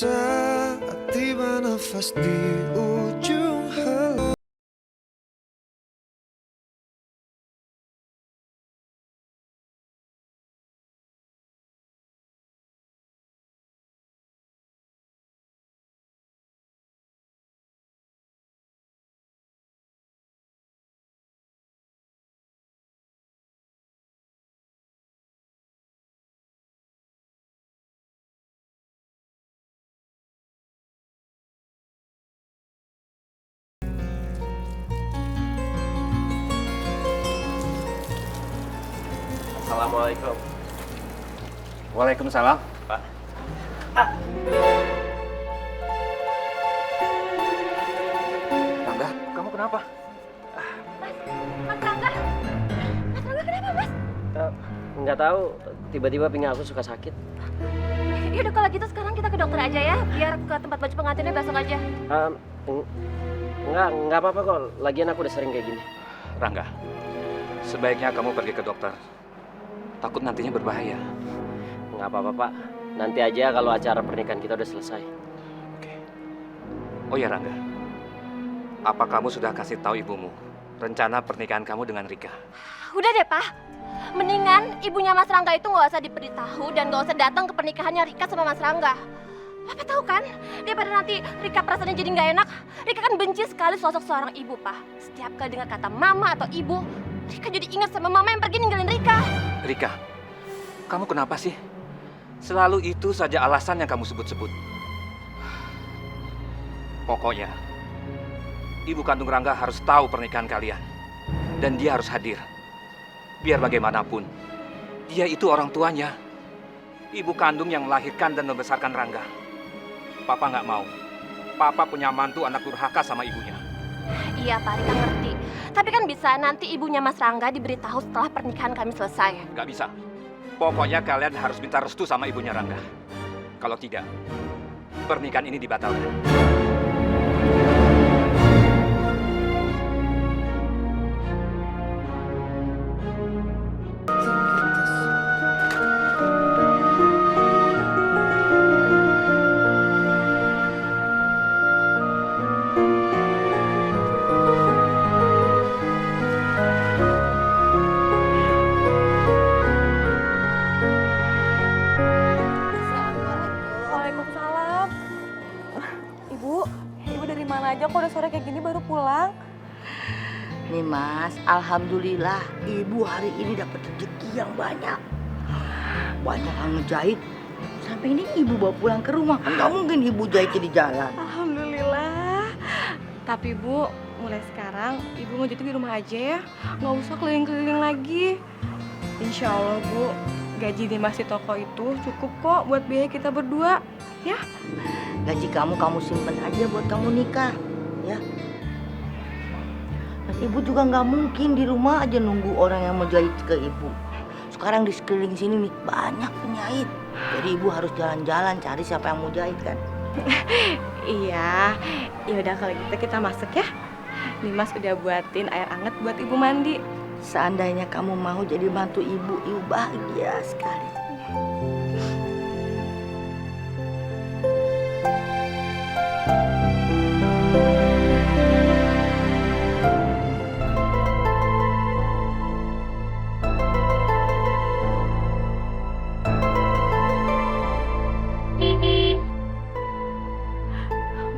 saat tiba nafas di ujung hal. Assalamualaikum. Waalaikumsalam. Pak. Rangga, kamu kenapa? Mas Rangga? Mas Rangga kenapa, Mas? Nggak tahu, tiba-tiba pinggang aku suka sakit. Yaudah kalau gitu sekarang kita ke dokter aja ya, biar ke tempat baju pengantinnya besok aja. Nggak apa-apa kok, lagian aku udah sering kayak gini. Rangga, sebaiknya kamu pergi ke dokter. Takut nantinya berbahaya. Nggak apa-apa, Pak. Nanti aja kalau acara pernikahan kita udah selesai. Oke. Oh ya Rangga, apa kamu sudah kasih tahu ibumu rencana pernikahan kamu dengan Rika? Udah deh, Pak. Mendingan ibunya Mas Rangga itu nggak usah diberitahu dan nggak usah datang ke pernikahannya Rika sama Mas Rangga. Papa tahu kan, daripada nanti Rika perasaannya jadi nggak enak. Rika kan benci sekali sosok seorang ibu, Pak. Setiap kali dengar kata mama atau ibu, Rika jadi ingat sama mama yang pergi ninggalin Rika. Rika, kamu kenapa sih? Selalu itu saja alasan yang kamu sebut-sebut. Pokoknya, ibu kandung Rangga harus tahu pernikahan kalian. Dan dia harus hadir. Biar bagaimanapun, dia itu orang tuanya. Ibu kandung yang melahirkan dan membesarkan Rangga. Papa nggak mau. Papa punya mantu anak durhaka sama ibunya. Iya, Pak, Rika ngerti. Tapi kan bisa nanti ibunya Mas Rangga diberitahu setelah pernikahan kami selesai. Nggak bisa. Pokoknya kalian harus minta restu sama ibunya Rangga. Kalau tidak, pernikahan ini dibatalkan. Waalaikumsalam. Ibu dari mana aja kok udah sore kayak gini baru pulang? Nih Mas, alhamdulillah ibu hari ini dapat rezeki yang banyak. Banyak yang ngejahit. Sampai ini ibu bawa pulang ke rumah. Kan nggak mungkin ibu jahitnya di jalan. Alhamdulillah. Tapi Bu, mulai sekarang ibu ngejahitnya di rumah aja ya. Nggak usah keliling-keliling lagi. Insya Allah Bu, gaji Dimas di toko itu cukup kok buat biaya kita berdua. Ya? Gaji kamu simpen aja buat kamu nikah. Ya. Dan ibu juga nggak mungkin di rumah aja nunggu orang yang mau jahit ke ibu. Sekarang di sekeliling sini nih banyak penjahit. Jadi ibu harus jalan-jalan cari siapa yang mau jahit kan. Iya, ya udah kalau gitu kita masuk ya. Dimas udah buatin air hangat buat ibu mandi. Seandainya kamu mau jadi mantu ibu bahagia sekali.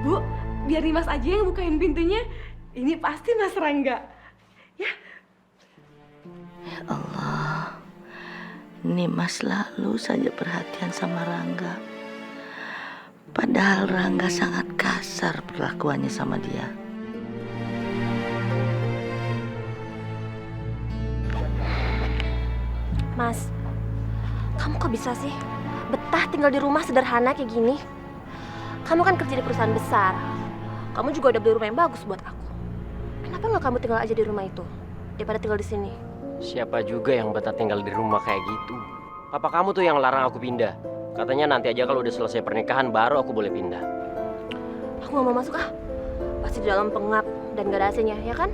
Bu, biar Dimas aja yang bukain pintunya. Ini pasti Mas Rangga. Ya. Ya Allah, Nimas selalu saja perhatian sama Rangga. Padahal Rangga sangat kasar perlakuannya sama dia. Mas, kamu kok bisa sih betah tinggal di rumah sederhana kayak gini? Kamu kan kerja di perusahaan besar. Kamu juga udah beli rumah yang bagus buat aku. Kenapa nggak kamu tinggal aja di rumah itu daripada tinggal di sini? Siapa juga yang betah tinggal di rumah kayak gitu? Papa kamu tuh yang larang aku pindah. Katanya nanti aja kalau udah selesai pernikahan baru aku boleh pindah. Aku nggak mau masuk ah. Pasti di dalam pengap dan gak ada AC-nya, ya kan?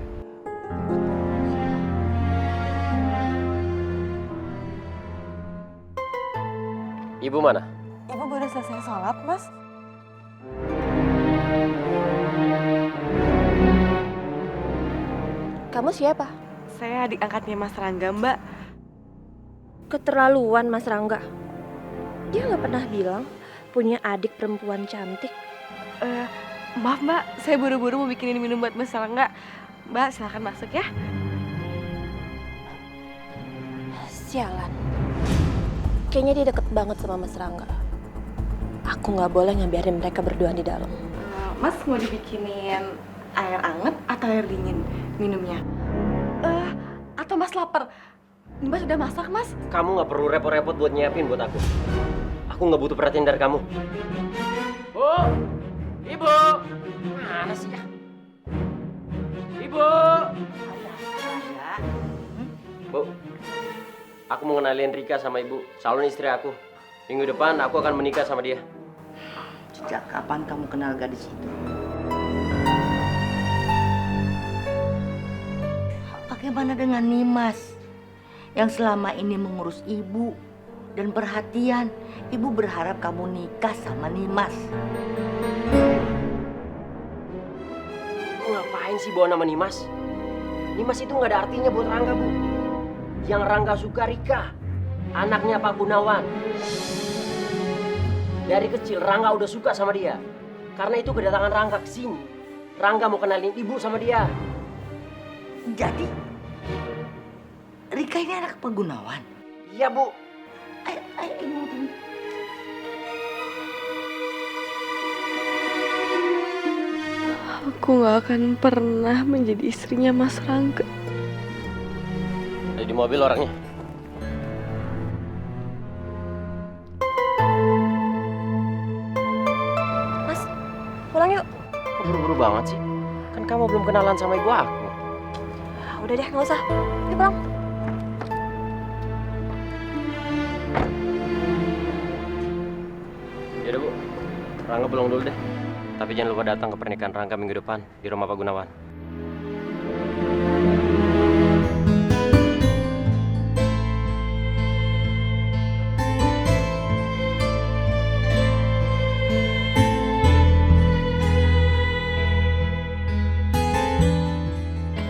Ibu mana? Ibu baru selesai sholat, Mas. Kamu siapa? Saya adik angkatnya Mas Rangga, Mbak. Keterlaluan Mas Rangga. Dia nggak pernah bilang punya adik perempuan cantik. Maaf Mbak, saya buru-buru mau bikinin minum buat Mas Rangga. Mbak, silakan masuk ya. Sialan. Kayaknya dia deket banget sama Mas Rangga. Aku nggak boleh ngebiarin mereka berdua di dalam. Mas mau dibikinin air anget atau air dingin minumnya? Atau Mas lapar? Mbak sudah masak, Mas? Kamu nggak perlu repot-repot buat nyiapin buat aku. Aku nggak butuh perhatian dari kamu. Bu, ibu, mana sih ya? Ibu, Bu, aku mau kenalin Rika sama ibu, calon istri aku. Minggu depan aku akan menikah sama dia. Sejak kapan kamu kenal gadis itu? Bagaimana dengan Nimas yang selama ini mengurus ibu dan perhatian? Ibu berharap kamu nikah sama Nimas. Bu, ngapain sih bawa nama Nimas? Nimas itu nggak ada artinya buat Rangga, Bu. Yang Rangga suka Rika, anaknya Pak Gunawan. Dari kecil Rangga udah suka sama dia. Karena itu kedatangan Rangga ke sini. Rangga mau kenalin ibu sama dia. Jadi Rika ini anak Pak Gunawan. Iya, Bu. Ayo ibu tunggu. Aku gak akan pernah menjadi istrinya Mas Rangga. Ada di mobil orangnya. Mas, pulang yuk. Kok buru-buru banget sih? Kan kamu belum kenalan sama ibu aku. Udah deh, nggak usah. Yuk pulang. Yaudah, Bu. Rangga pulang dulu deh. Tapi jangan lupa datang ke pernikahan Rangga minggu depan di rumah Pak Gunawan.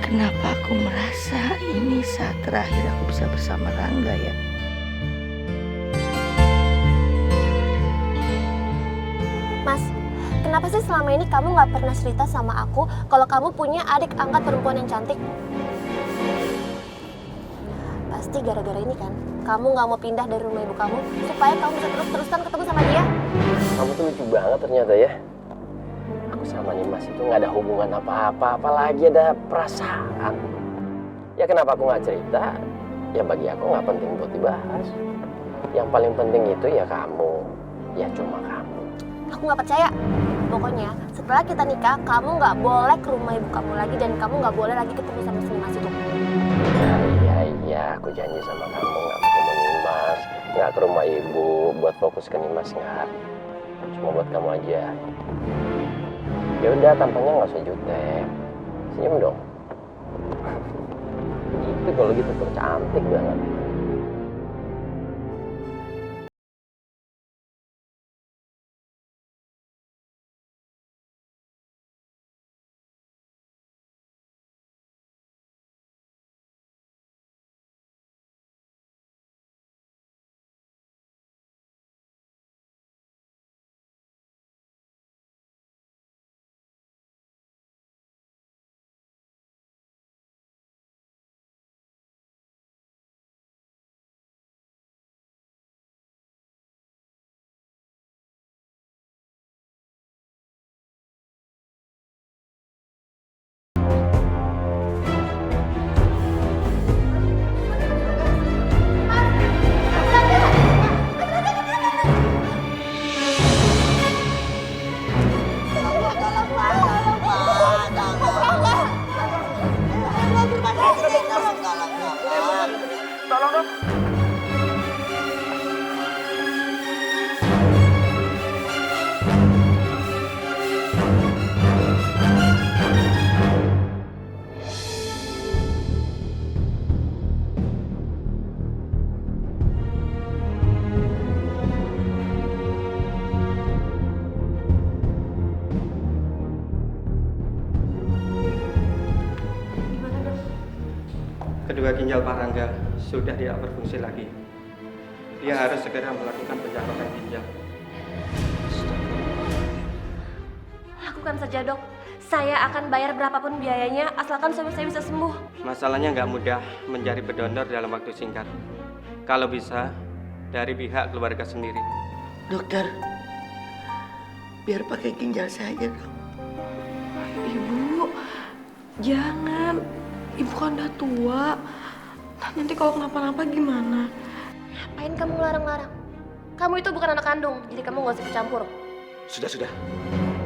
Kenapa aku merasa ini saat terakhir aku bisa bersama Rangga ya? Mas, kenapa sih selama ini kamu nggak pernah cerita sama aku kalau kamu punya adik angkat perempuan yang cantik? Pasti gara-gara ini kan, kamu nggak mau pindah dari rumah ibu kamu supaya kamu bisa terus-terusan ketemu sama dia. Kamu tuh lucu banget ternyata ya. Aku sama Nimas itu nggak ada hubungan apa-apa, apalagi ada perasaan. Ya kenapa aku nggak cerita? Ya bagi aku nggak penting buat dibahas. Yang paling penting itu ya kamu, ya cuma kamu. Aku nggak percaya. Pokoknya setelah kita nikah, kamu nggak boleh ke rumah ibu kamu lagi dan kamu nggak boleh lagi ketemu sama si Nimas itu. Iya, aku janji sama kamu nggak ketemu Nimas, nggak ke rumah ibu, buat fokus ke Nimas nggak. Cuma buat kamu aja. Ya udah, tampangnya nggak usah jutek, senyum dong. Itu kalau gitu tuh cantik banget. kedua ginjal Pak Rangga sudah tidak berfungsi lagi. Dia harus segera melakukan pencakotan ginjal. Lakukan saja, Dok. Saya akan bayar berapapun biayanya asalkan suami saya bisa sembuh. Masalahnya nggak mudah mencari pendonor dalam waktu singkat. Kalau bisa, dari pihak keluarga sendiri. Dokter, biar pakai ginjal saja dok. Ibu, jangan. Ibu kan udah tua. Nanti kalau kenapa-napa gimana? Ngapain kamu larang-larang? Kamu itu bukan anak kandung, jadi kamu gak usah ikut campur. Sudah.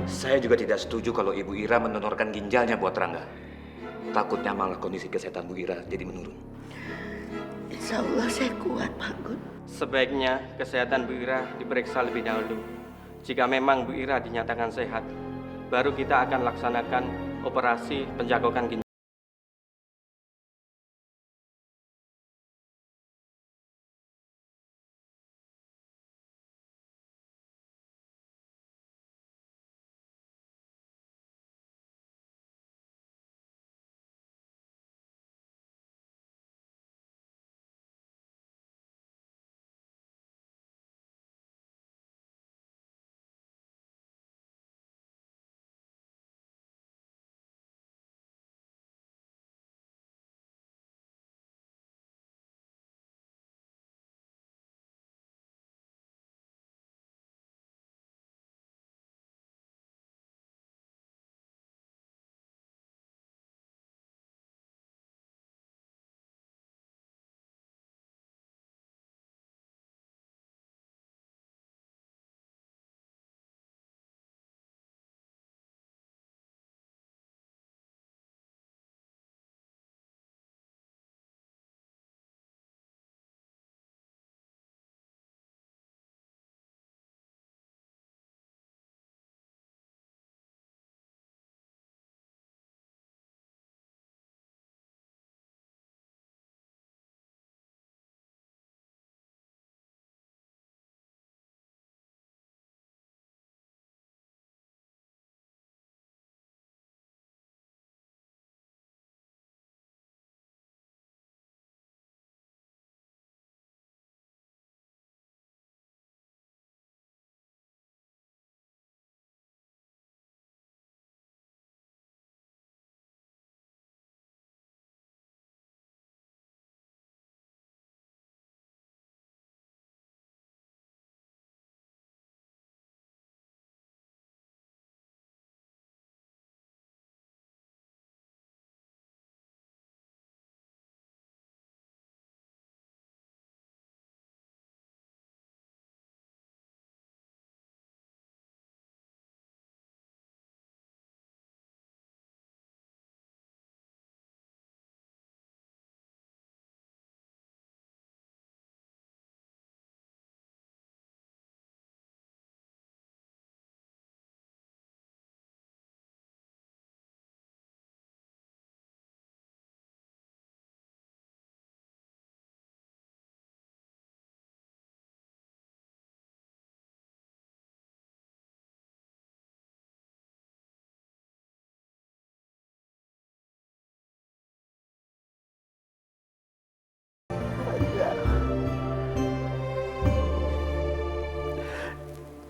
Saya juga tidak setuju kalau Ibu Ira mendonorkan ginjalnya buat Rangga. Takutnya malah kondisi kesehatan Bu Ira jadi menurun. Insya Allah saya kuat, Pak Gun. Sebaiknya kesehatan Bu Ira diperiksa lebih dahulu. Jika memang Bu Ira dinyatakan sehat, baru kita akan laksanakan operasi pencakokan ginjal.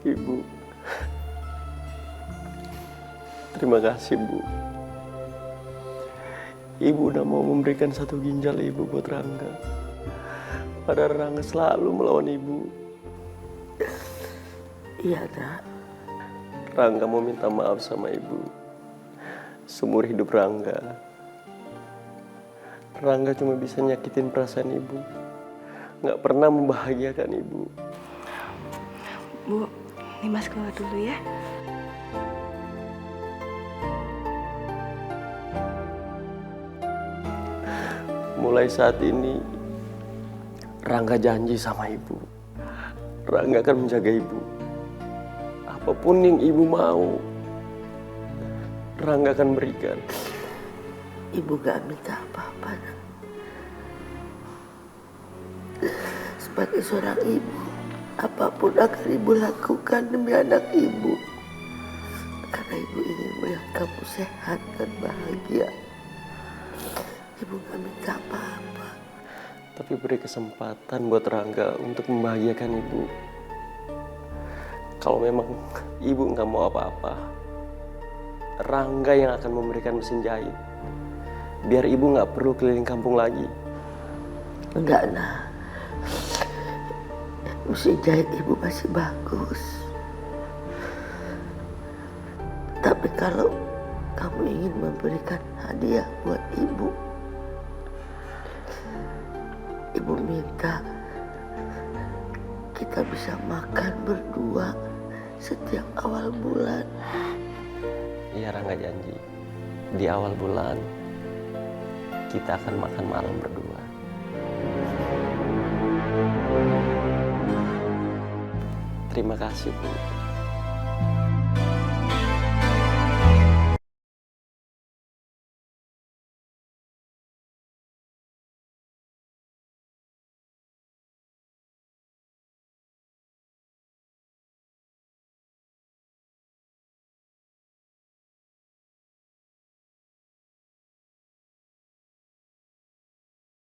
Ibu, terima kasih Bu. Ibu udah mau memberikan satu ginjal Ibu buat Rangga. Padahal Rangga selalu melawan Ibu. Iya, Nak. Rangga mau minta maaf sama Ibu. Seumur hidup Rangga cuma bisa nyakitin perasaan Ibu. Nggak pernah membahagiakan Ibu. Bu, ini Mas keluar dulu ya. Mulai saat ini, Rangga janji sama Ibu. Rangga akan menjaga Ibu. Apapun yang Ibu mau, Rangga akan berikan. Ibu gak minta apa-apa, Nak. Sebagai seorang ibu, apapun akan Ibu lakukan demi anak Ibu. Karena Ibu ingin melihat kamu sehat dan bahagia. Ibu gak minta apa-apa. Tapi beri kesempatan buat Rangga untuk membahagiakan ibu. Kalau memang ibu nggak mau apa-apa, Rangga yang akan memberikan mesin jahit. Biar ibu nggak perlu keliling kampung lagi. Enggak, nah. Mesin jahit ibu masih bagus. Tapi kalau kamu ingin memberikan hadiah buat ibu, ibu minta kita bisa makan berdua setiap awal bulan. Iya, Rangga janji. Di awal bulan, kita akan makan malam berdua. Terima kasih, Bu.